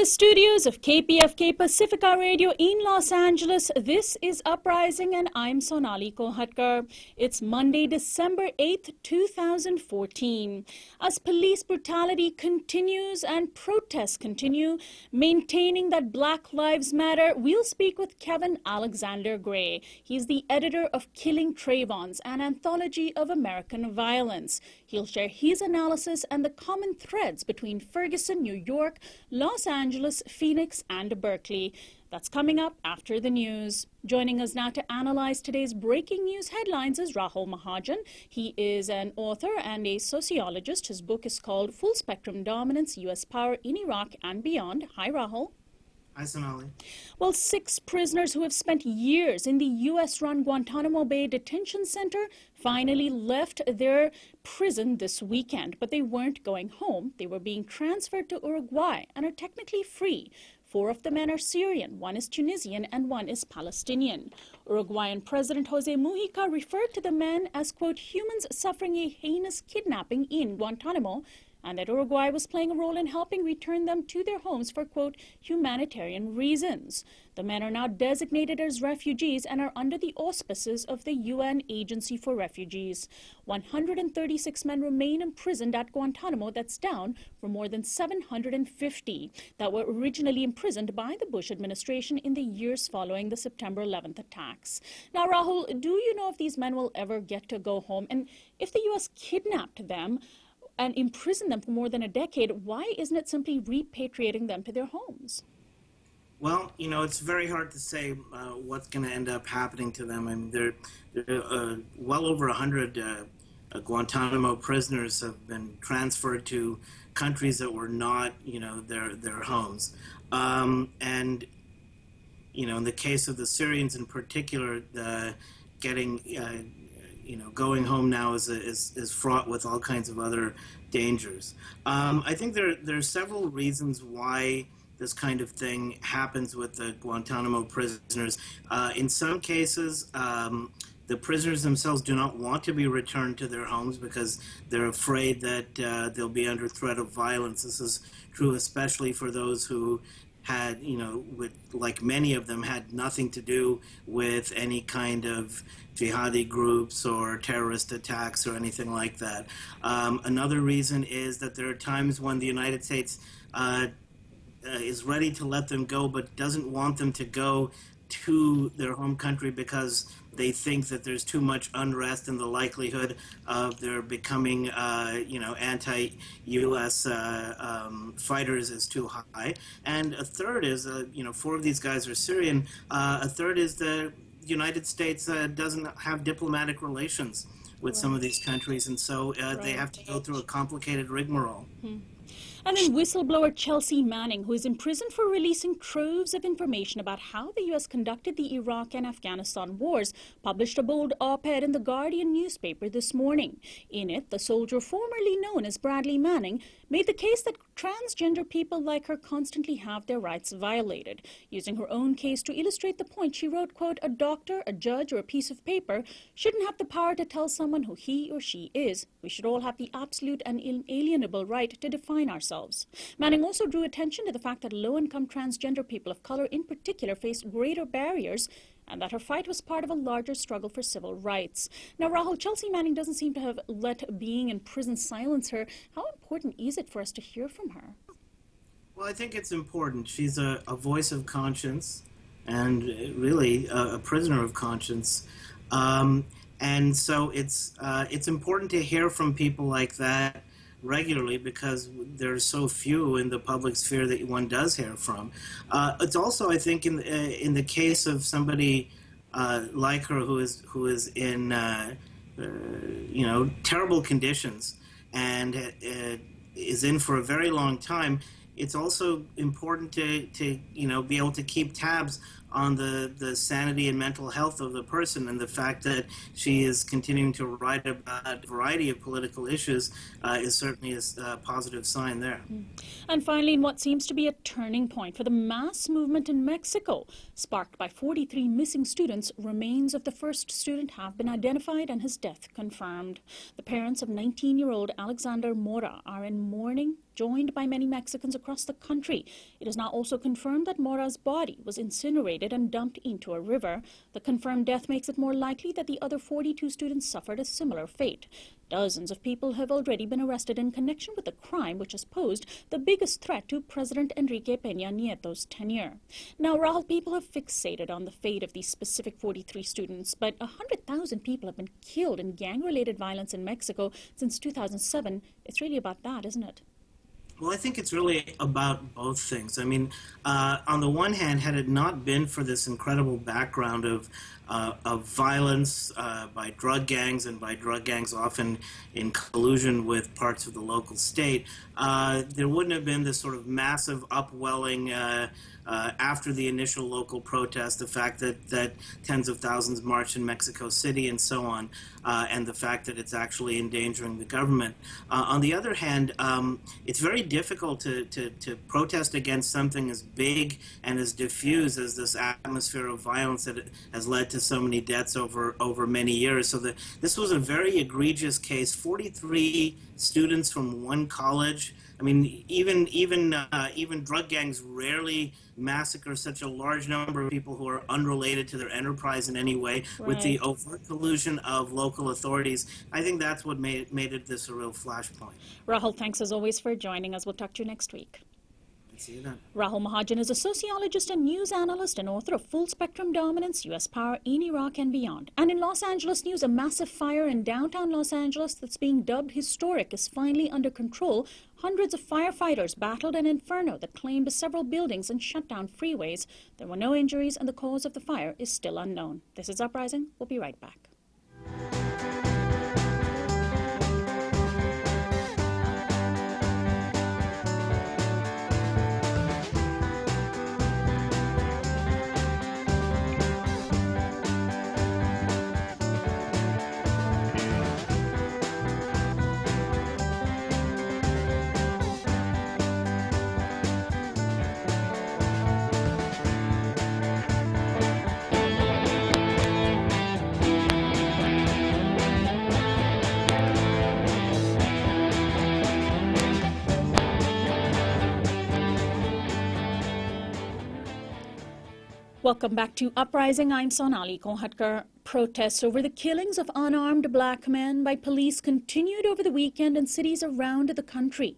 the studios of KPFK Pacifica Radio in Los Angeles, this is Uprising and I'm Sonali Kohatkar. It's Monday, December 8th, 2014. As police brutality continues and protests continue, maintaining that Black Lives Matter, we'll speak with Kevin Alexander Gray. He's the editor of Killing Trayvons, an anthology of American violence. He'll share his analysis and the common threads between Ferguson, New York, Los Angeles, Phoenix, and Berkeley. That's coming up after the news. Joining us now to analyze today's breaking news headlines is Rahul Mahajan. He is an author and a sociologist. His book is called Full Spectrum Dominance, U.S. Power in Iraq and Beyond. Hi, Rahul. Hi, Sonali. Well, 6 prisoners who have spent years in the U.S.-run Guantanamo Bay Detention Center finally left their prison this weekend. But they weren't going home. They were being transferred to Uruguay and are technically free. 4 of the men are Syrian, 1 is Tunisian, and 1 is Palestinian. Uruguayan President Jose Mujica referred to the men as, quote, humans suffering a heinous kidnapping in Guantanamo, and that Uruguay was playing a role in helping return them to their homes for, quote, humanitarian reasons. The men are now designated as refugees and are under the auspices of the UN Agency for Refugees. 136 men remain imprisoned at Guantanamo. That's down from more than 750 that were originally imprisoned by the Bush administration in the years following the September 11th attacks. Now, Rahul, do you know if these men will ever get to go home? And if the U.S. kidnapped them and imprisoned them for more than a decade, why isn't it simply repatriating them to their homes? Well, you know, it's very hard to say what's going to end up happening to them. I mean, there well over 100 Guantanamo prisoners have been transferred to countries that were not, you know, their homes. And, you know, in the case of the Syrians in particular, getting going home now is fraught with all kinds of other dangers. I think there are several reasons why this kind of thing happens with the Guantanamo prisoners. In some cases, the prisoners themselves do not want to be returned to their homes because they're afraid that they'll be under threat of violence. This is true especially for those who had, you know, like many of them, had nothing to do with any kind of jihadi groups or terrorist attacks or anything like that. Another reason is that there are times when the United States is ready to let them go but doesn't want them to go to their home country because they think that there's too much unrest and the likelihood of their becoming, anti-U.S. Fighters is too high. And a third is, 4 of these guys are Syrian. A third is the United States doesn't have diplomatic relations with some of these countries, and so they have to go through a complicated rigmarole. And then whistleblower Chelsea Manning, who is imprisoned for releasing troves of information about how the U.S. conducted the Iraq and Afghanistan wars, published a bold op-ed in the Guardian newspaper this morning. In it, the soldier formerly known as Bradley Manning made the case that transgender people like her constantly have their rights violated. Using her own case to illustrate the point, she wrote, quote, a doctor, a judge, or a piece of paper shouldn't have the power to tell someone who he or she is. We should all have the absolute and inalienable right to define ourselves. Manning also drew attention to the fact that low-income transgender people of color in particular face greater barriers and that her fight was part of a larger struggle for civil rights. Now, Rahul, Chelsea Manning doesn't seem to have let being in prison silence her. How important is it for us to hear from her? Well, I think it's important. She's a voice of conscience and really a prisoner of conscience. And so it's important to hear from people like that regularly because there's so few in the public sphere that one does hear from. It's also, I think, in the case of somebody like her who is in terrible conditions and is in for a very long time, it's also important to be able to keep tabs on the sanity and mental health of the person, and the fact that she is continuing to write about a variety of political issues is certainly a positive sign there. And finally, in what seems to be a turning point for the mass movement in Mexico, sparked by 43 missing students, remains of the first student have been identified and his death confirmed. The parents of 19-year-old Alexander Mora are in mourning joined by many Mexicans across the country. It is now also confirmed that Mora's body was incinerated and dumped into a river. The confirmed death makes it more likely that the other 42 students suffered a similar fate. Dozens of people have already been arrested in connection with the crime, which has posed the biggest threat to President Enrique Peña Nieto's tenure. Now, Rahul, people have fixated on the fate of these specific 43 students, but 100,000 people have been killed in gang-related violence in Mexico since 2007. It's really about that, isn't it? Well, I think it's really about both things. I mean, on the one hand, had it not been for this incredible background of violence by drug gangs, and by drug gangs often in collusion with parts of the local state, there wouldn't have been this sort of massive upwelling after the initial local protest, the fact that tens of thousands marched in Mexico City and so on, and the fact that it's actually endangering the government. On the other hand, it's very difficult to protest against something as big and as diffuse as this atmosphere of violence that has led to so many deaths over many years. So this was a very egregious case. 43 students from one college. I mean, even drug gangs rarely massacre such a large number of people who are unrelated to their enterprise in any way. Right. With the overt collusion of local authorities. I think that's what made it this a real flashpoint. Rahul, thanks as always for joining us. We'll talk to you next week. See you then. Rahul Mahajan is a sociologist and news analyst and author of Full Spectrum Dominance, U.S. Power in Iraq and Beyond. And in Los Angeles news, a massive fire in downtown Los Angeles that's being dubbed historic is finally under control. Hundreds of firefighters battled an inferno that claimed several buildings and shut down freeways. There were no injuries and the cause of the fire is still unknown. This is Uprising. We'll be right back. Welcome back to Uprising. I'm Sonali. Protests over the killings of unarmed black men by police continued over the weekend in cities around the country.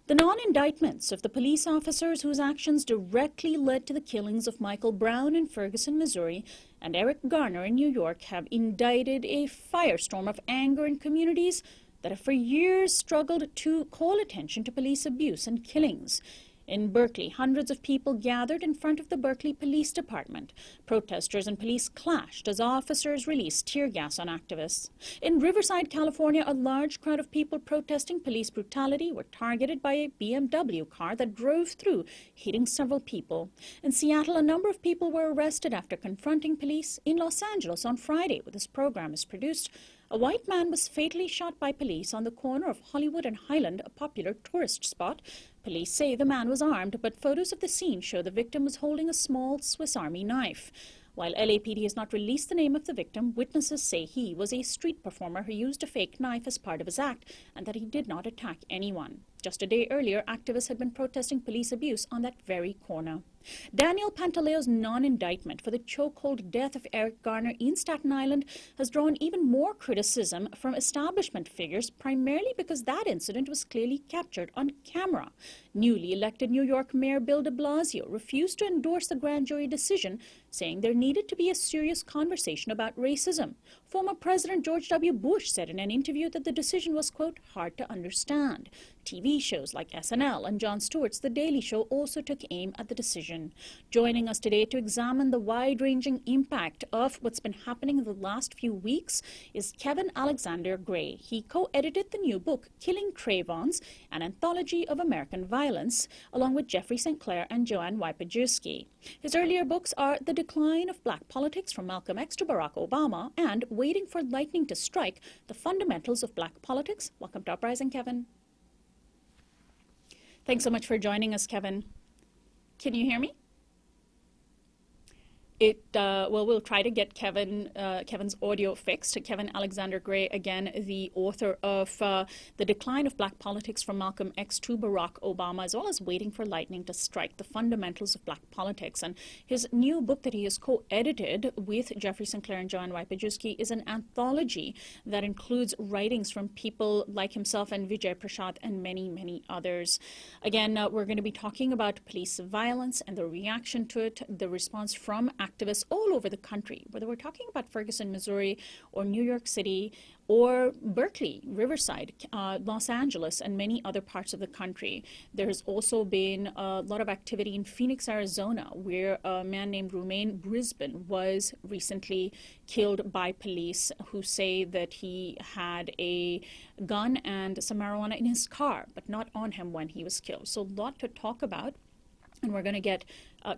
The non-indictments of the police officers whose actions directly led to the killings of Michael Brown in Ferguson, Missouri, and Eric Garner in New York have indicted a firestorm of anger in communities that have for years struggled to call attention to police abuse and killings. In Berkeley, hundreds of people gathered in front of the Berkeley Police Department. Protesters and police clashed as officers released tear gas on activists. In Riverside, California, a large crowd of people protesting police brutality were targeted by a BMW car that drove through, hitting several people. In Seattle, a number of people were arrested after confronting police. In Los Angeles on Friday, where this program is produced, a white man was fatally shot by police on the corner of Hollywood and Highland, a popular tourist spot. Police say the man was armed, but photos of the scene show the victim was holding a small Swiss Army knife. While LAPD has not released the name of the victim, witnesses say he was a street performer who used a fake knife as part of his act and that he did not attack anyone. Just a day earlier, activists had been protesting police abuse on that very corner. Daniel Pantaleo's non-indictment for the chokehold death of Eric Garner in Staten Island has drawn even more criticism from establishment figures, primarily because that incident was clearly captured on camera. Newly elected New York Mayor Bill de Blasio refused to endorse the grand jury decision, saying there needed to be a serious conversation about racism. Former President George W. Bush said in an interview that the decision was, quote, hard to understand. TV shows like SNL and Jon Stewart's The Daily Show also took aim at the decision. Joining us today to examine the wide-ranging impact of what's been happening in the last few weeks is Kevin Alexander Gray. He co-edited the new book, Killing Trayvons, an Anthology of American Violence, along with Jeffrey St. Clair and Joanne Wipajewski. His earlier books are The Decline of Black Politics from Malcolm X to Barack Obama and Waiting for Lightning to Strike, The Fundamentals of Black Politics. Welcome to Uprising, Kevin. Thanks so much for joining us, Kevin. Can you hear me? We'll try to get Kevin's audio fixed. Kevin Alexander Gray, again, the author of The Decline of Black Politics from Malcolm X to Barack Obama, as well as Waiting for Lightning to Strike, The Fundamentals of Black Politics. And his new book that he has co-edited with Jeffrey Sinclair and Joanne Wajpajewski is an anthology that includes writings from people like himself and Vijay Prashad and many, many others. Again, we're going to be talking about police violence and the reaction to it, the response from activists all over the country, whether we're talking about Ferguson, Missouri, or New York City, or Berkeley, Riverside, Los Angeles, and many other parts of the country. There has also been a lot of activity in Phoenix, Arizona, where a man named Romain Brisbane was recently killed by police who say that he had a gun and some marijuana in his car, but not on him when he was killed. So a lot to talk about. And we're going to get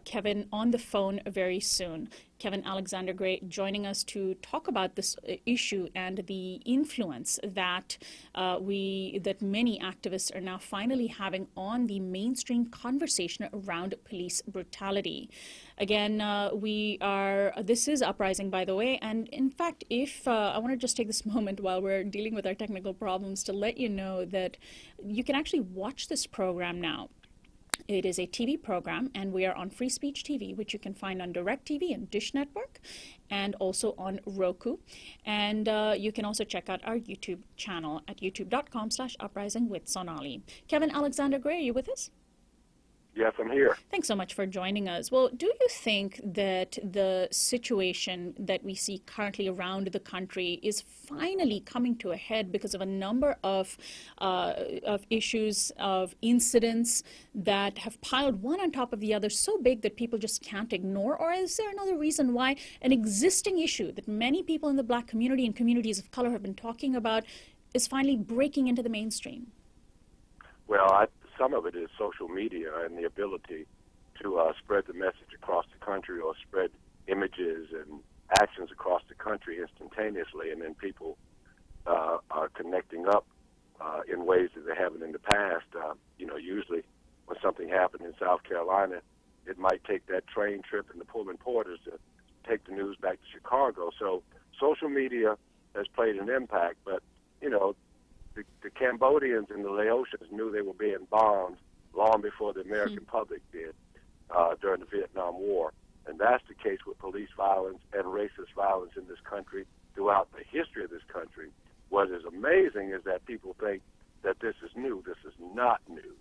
Kevin on the phone very soon. Kevin Alexander Gray joining us to talk about this issue and the influence that many activists are now finally having on the mainstream conversation around police brutality. Again, this is Uprising, by the way, and in fact, if I want to just take this moment while we're dealing with our technical problems to let you know that you can actually watch this program now. It is a TV program, and we are on Free Speech TV, which you can find on DirecTV and Dish Network, and also on Roku. And you can also check out our YouTube channel at youtube.com/uprising with Sonali. Kevin Alexander Gray, are you with us? Yes, I'm here. Thanks so much for joining us. Well, do you think that the situation that we see currently around the country is finally coming to a head because of a number of issues, of incidents that have piled one on top of the other so big that people just can't ignore? Or is there another reason why an existing issue that many people in the Black community and communities of color have been talking about is finally breaking into the mainstream? Well, some of it is social media and the ability to spread the message across the country, or spread images and actions across the country instantaneously, and then people are connecting up in ways that they haven't in the past. Usually when something happened in South Carolina, it might take that train trip and the Pullman porters to take the news back to Chicago. So social media has played an impact, but, the Cambodians and the Laotians knew they were being bombed long before the American public did during the Vietnam War. And that's the case with police violence and racist violence in this country throughout the history of this country. What is amazing is that people think that this is new. This is not new.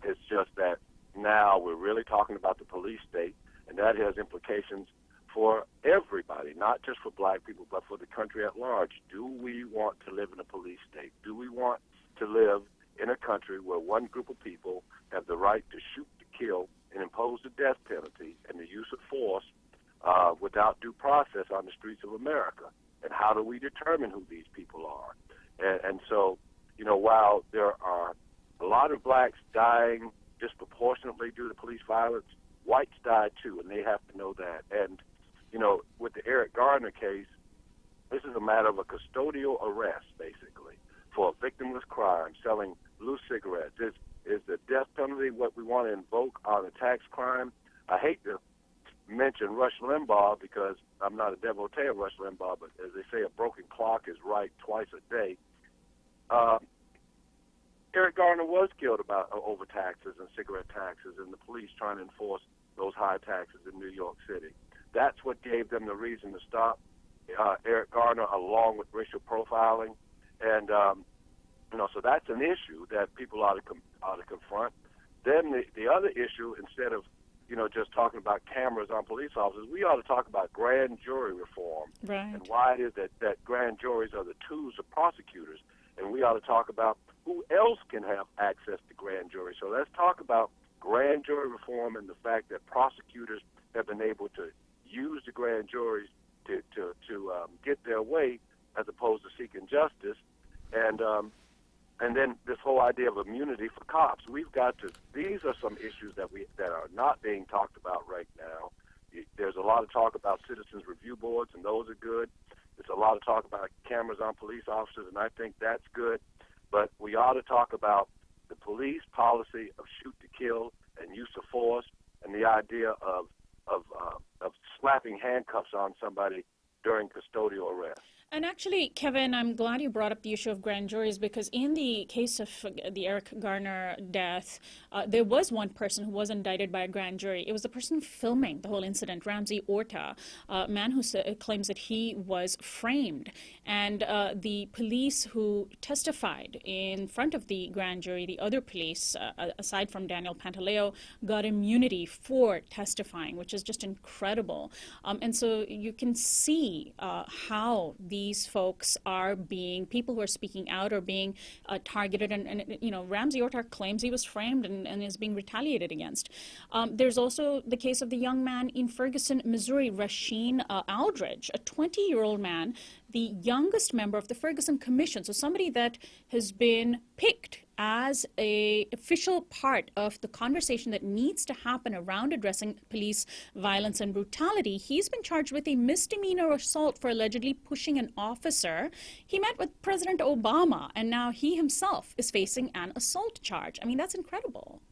It's just that now we're really talking about the police state, and that has implications for everybody, not just for Black people, but for the country at large. Do we want to live in a police state? Do we want to live in a country where one group of people have the right to shoot, to kill, and impose the death penalty and the use of force without due process on the streets of America? And how do we determine who these people are? And so, while there are a lot of Blacks dying disproportionately due to police violence, whites died too, and they have to know that. And with the Eric Garner case, this is a matter of a custodial arrest, basically, for a victimless crime, selling loose cigarettes. Is the death penalty what we want to invoke on a tax crime? I hate to mention Rush Limbaugh because I'm not a devotee of Rush Limbaugh, but as they say, a broken clock is right twice a day. Eric Garner was killed over taxes and cigarette taxes, and the police trying to enforce those high taxes in New York City. That's what gave them the reason to stop Eric Garner, along with racial profiling. And, so that's an issue that people ought to confront. Then the other issue, instead of, just talking about cameras on police officers, we ought to talk about grand jury reform. Right. And why it is that grand juries are the tools of prosecutors. And we ought to talk about who else can have access to grand jury. So let's talk about grand jury reform and the fact that prosecutors have been able to use the grand juries to get their way, as opposed to seeking justice, and then this whole idea of immunity for cops. We've got to. These are some issues that are not being talked about right now. There's a lot of talk about citizens review boards, and those are good. There's a lot of talk about cameras on police officers, and I think that's good. But we ought to talk about the police policy of shoot to kill and use of force, and the idea of slapping handcuffs on somebody during custodial arrest. And actually, Kevin, I'm glad you brought up the issue of grand juries, because in the case of the Eric Garner death, there was one person who was indicted by a grand jury. It was the person filming the whole incident, Ramsey Orta, a man who claims that he was framed. And the police who testified in front of the grand jury, the other police, aside from Daniel Pantaleo, got immunity for testifying, which is just incredible. And so you can see how these folks are being, people who are speaking out are being targeted. And, you know, Ramsey Orta claims he was framed and is being retaliated against. There's also the case of the young man in Ferguson, Missouri, Rasheen Aldridge, a 20-year-old man, the youngest member of the Ferguson Commission, so somebody that has been picked as an official part of the conversation that needs to happen around addressing police violence and brutality. He's been charged with a misdemeanor assault for allegedly pushing an officer. He met with President Obama, and now he himself is facing an assault charge. I mean, that's incredible.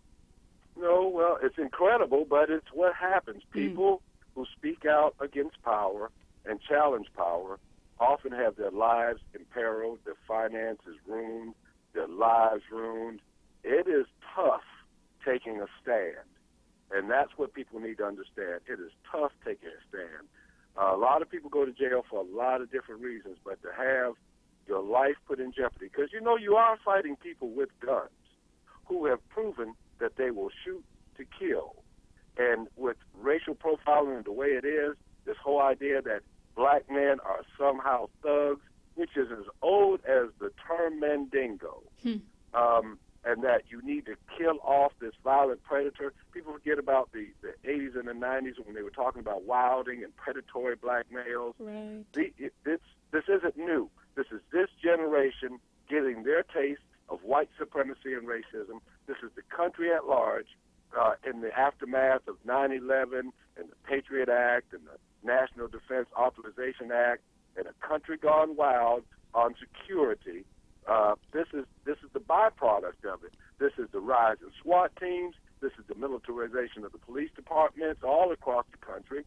No, well, it's incredible, but it's what happens. People who speak out against power and challenge power often have their lives imperiled, their finances ruined, their lives ruined. It is tough taking a stand, and that's what people need to understand. It is tough taking a stand. A lot of people go to jail for a lot of different reasons, but to have your life put in jeopardy, because you know you are fighting people with guns who have proven that they will shoot to kill. And with racial profiling the way it is, this whole idea that black men are somehow thugs, which is as old as the term mandingo, and that you need to kill off this violent predator. People forget about the 80s and the 90s when they were talking about wilding and predatory black males. Right. This isn't new. This is this generation getting their taste of white supremacy and racism. This is the country at large in the aftermath of 9/11 and the Patriot Act and the National Defense Authorization Act and a country gone wild on security. This is the byproduct of it. This is the rise in SWAT teams. This is the militarization of the police departments all across the country.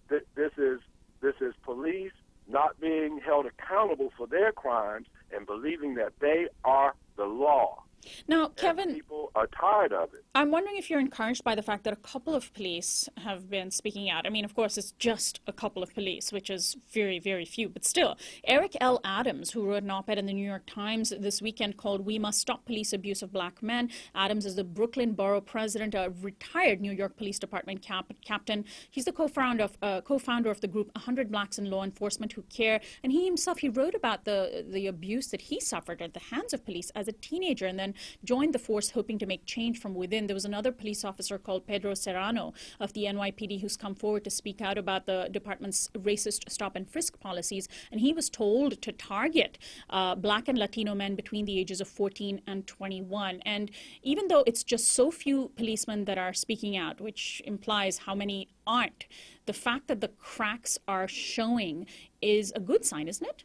This is police not being held accountable for their crimes and believing that they are the law. Now, Kevin, and people are tired of it. I'm wondering if you're encouraged by the fact that a couple of police have been speaking out. I mean, of course, it's just a couple of police, which is very, very few. But still, Eric L. Adams, who wrote an op-ed in the New York Times this weekend called "We Must Stop Police Abuse of Black Men." Adams is the Brooklyn Borough President, a retired New York Police Department captain. He's the co-founder of the group 100 Blacks in Law Enforcement Who Care. And he himself, he wrote about the abuse that he suffered at the hands of police as a teenager, and then joined the force hoping to make change from within. There was another police officer called Pedro Serrano of the NYPD who's come forward to speak out about the department's racist stop and frisk policies, and he was told to target black and Latino men between the ages of 14 and 21. And even though it's just so few policemen that are speaking out, which implies how many aren't, the fact that the cracks are showing is a good sign, isn't it?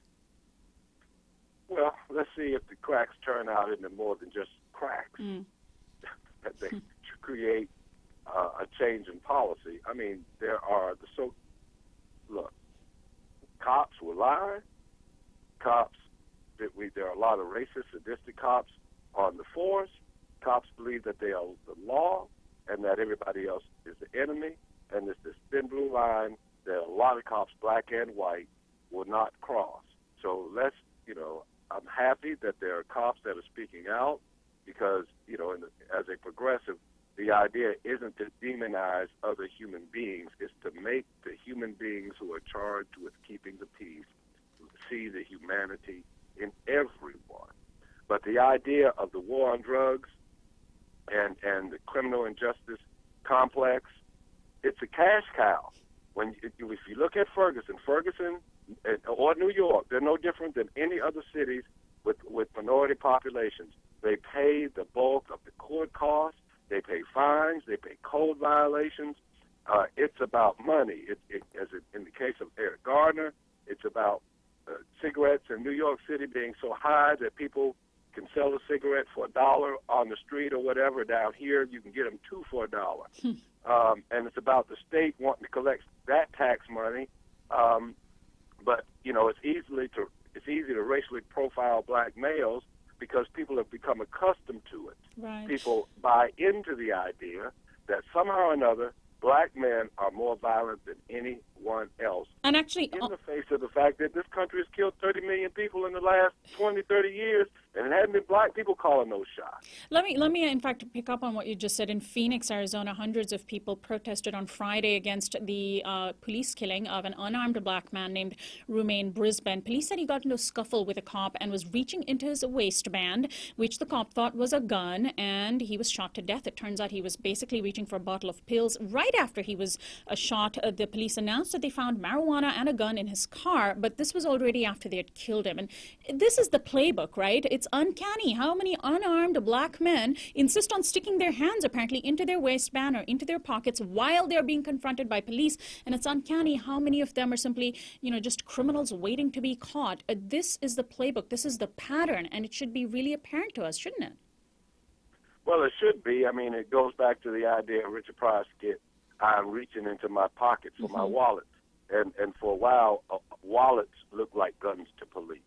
Well, let's see if the cracks turn out into more than just cracks, that they create a change in policy. I mean, there are look, cops will lie. Cops, there are a lot of racist, sadistic cops on the force. Cops believe that they are the law and that everybody else is the enemy. And it's this thin blue line that a lot of cops, black and white, will not cross. So I'm happy that there are cops that are speaking out, because, as a progressive, the idea isn't to demonize other human beings. It's to make the human beings who are charged with keeping the peace see the humanity in everyone. But the idea of the war on drugs and the criminal injustice complex, it's a cash cow. If you look at Ferguson or New York, they're no different than any other cities with minority populations. They pay the bulk of the court costs. They pay fines. They pay code violations. It's about money. As in the case of Eric Garner, it's about cigarettes in New York City being so high that people can sell a cigarette for $1 on the street or whatever. Down here, you can get them two for $1. And it's about the state wanting to collect that tax everyone else. And actually, in the face of the fact that this country has killed 30 million people in the last 20, 30 years, and it hadn't been black people calling those shots. let me in fact pick up on what you just said. In Phoenix, Arizona, hundreds of people protested on Friday against the police killing of an unarmed black man named Rumain Brisbane. Police said he got into a scuffle with a cop and was reaching into his waistband, which the cop thought was a gun, and he was shot to death. It turns out he was basically reaching for a bottle of pills. Right after he was shot, the police announced that they found marijuana and a gun in his car, but this was already after they had killed him. And this is the playbook, right? It's uncanny how many unarmed black men insist on sticking their hands apparently into their waistband or into their pockets while they're being confronted by police. And it's uncanny how many of them are simply, just criminals waiting to be caught. This is the playbook. This is the pattern, and it should be really apparent to us, shouldn't it? Well, it should be. I mean, it goes back to the idea of Richard Pryor skit, I'm reaching into my pocket for my wallet. And for a while, wallets look like guns to police.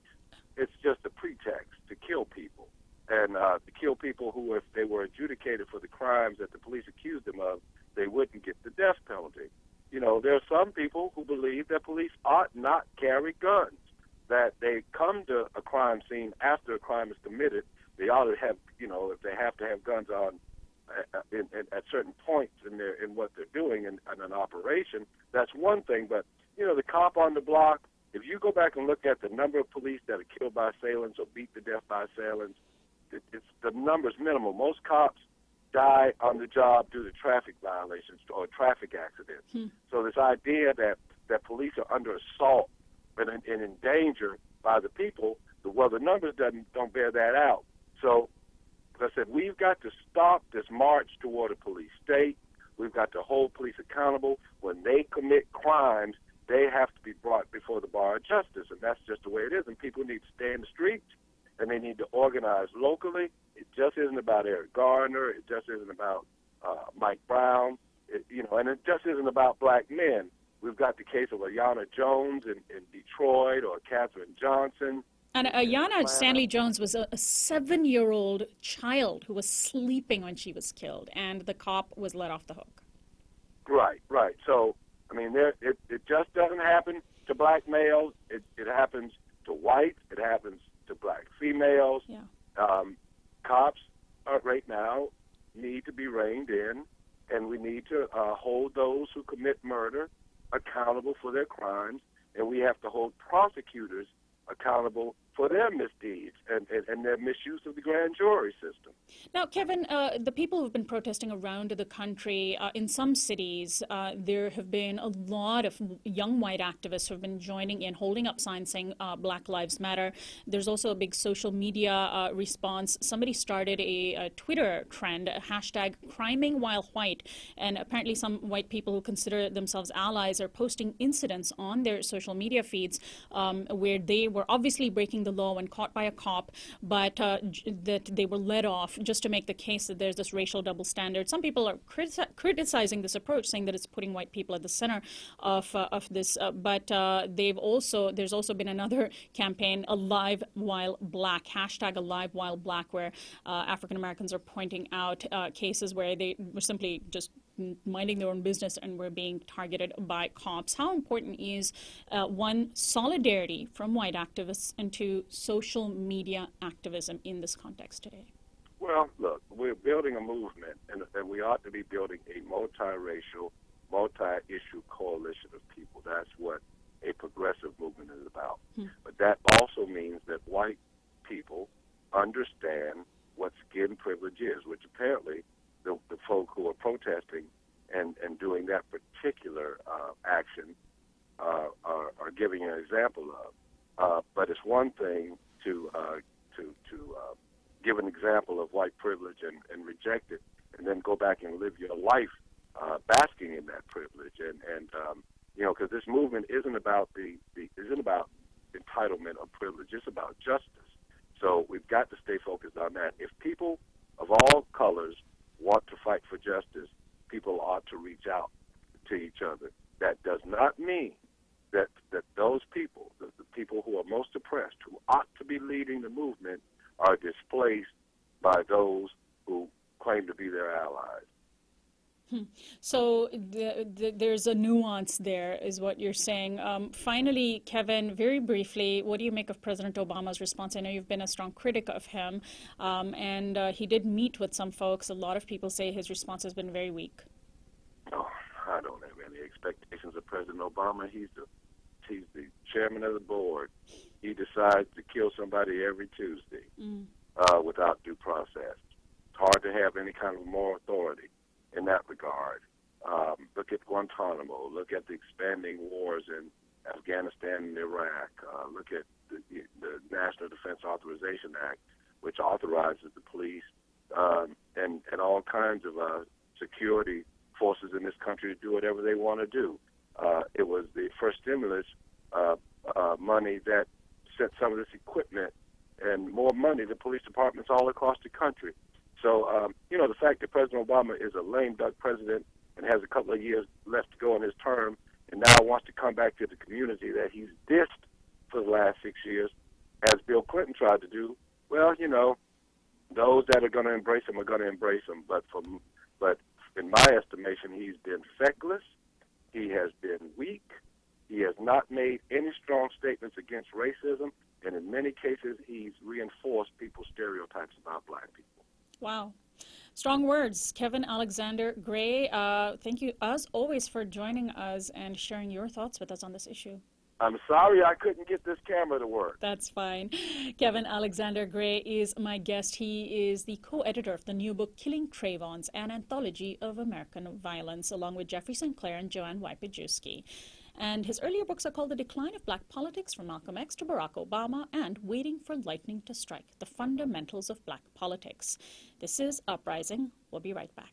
It's just a pretext to kill people. And to kill people who, if they were adjudicated for the crimes that the police accused them of, they wouldn't get the death penalty. There are some people who believe that police ought not carry guns, that they come to a crime scene after a crime is committed. They ought to have, if they have to have guns on at certain points in what they're doing in an operation, that's one thing. But, the cop on the block, if you go back and look at the number of police that are killed by assailants or beat to death by assailants, it's the number's minimal. Most cops die on the job due to traffic violations or traffic accidents. So this idea that police are under assault and in danger by the people, the numbers don't bear that out. So, as I said, we've got to stop this march toward a police state. We've got to hold police accountable. When they commit crimes, they have to be brought before the bar of justice, and that's just the way it is. And people need to stay in the streets, and they need to organize locally. It just isn't about Eric Garner. It just isn't about Mike Brown. And it just isn't about black men. We've got the case of Ayanna Jones in Detroit, or Katherine Johnson. And Ayanna Stanley Jones was a 7-year-old child who was sleeping when she was killed, and the cop was let off the hook. Right. So, I mean, it just doesn't happen to black males. It happens to whites. It happens to black females. Yeah. Cops right now need to be reined in, and we need to hold those who commit murder accountable for their crimes, and we have to hold prosecutors accountable for their misdeeds and their misuse of the grand jury system. Now, Kevin, the people who've been protesting around the country, in some cities, there have been a lot of young white activists who have been joining in, holding up signs saying Black Lives Matter. There's also a big social media response. Somebody started a Twitter trend, a hashtag criming while white, and apparently some white people who consider themselves allies are posting incidents on their social media feeds where they were obviously breaking the law when caught by a cop, but that they were let off just to make the case that there's this racial double standard. Some people are criticizing this approach, saying that it's putting white people at the center of this. But there's also been another campaign, Alive While Black, hashtag Alive While Black, where African Americans are pointing out cases where they were simply just minding their own business and were being targeted by cops. How important is, one, solidarity from white activists, and two, social media activism in this context today? Well, look, we're building a movement, and we ought to be building a multiracial, multi-issue coalition of people. That's what a progressive movement is about. But that also means that white people understand what skin privilege is, which apparently the folk who are protesting and doing that particular action are giving an example of. But it's one thing to give an example of white privilege and reject it, and then go back and live your life basking in that privilege. And because this movement isn't about isn't about entitlement or privilege. It's about justice. So we've got to stay focused on that. If people of all colors want to fight for justice, people ought to reach out to each other. That does not mean that those people, the people who are most oppressed, who ought to be leading the movement, are displaced by those who claim to be their allies. So there's a nuance there, is what you're saying. Finally, Kevin, very briefly, what do you make of President Obama's response? I know you've been a strong critic of him, and he did meet with some folks. A lot of people say his response has been very weak. Oh, I don't have any expectations of President Obama. He's the chairman of the board. He decides to kill somebody every Tuesday without due process. It's hard to have any kind of moral authority in that regard. Look at Guantanamo. Look at the expanding wars in Afghanistan and Iraq. Look at the National Defense Authorization Act, which authorizes the police and all kinds of security forces in this country to do whatever they want to do. It was the first stimulus money that sent some of this equipment and more money to police departments all across the country. So, the fact that President Obama is a lame duck president and has a couple of years left to go in his term and now wants to come back to the community that he's dissed for the last 6 years, as Bill Clinton tried to do, well, those that are going to embrace him are going to embrace him. But in my estimation, he's been feckless. He has been weak. He has not made any strong statements against racism. And in many cases, he's reinforced people's stereotypes about black people. Wow. Strong words. Kevin Alexander Gray, thank you, as always, for joining us and sharing your thoughts with us on this issue. I'm sorry I couldn't get this camera to work. That's fine. Kevin Alexander Gray is my guest. He is the co-editor of the new book, Killing Trayvons, an Anthology of American Violence, along with Jeffrey Sinclair and Joanne Wypejewski. And his earlier books are called The Decline of Black Politics, from Malcolm X to Barack Obama, and Waiting for Lightning to Strike, The Fundamentals of Black Politics. This is Uprising. We'll be right back.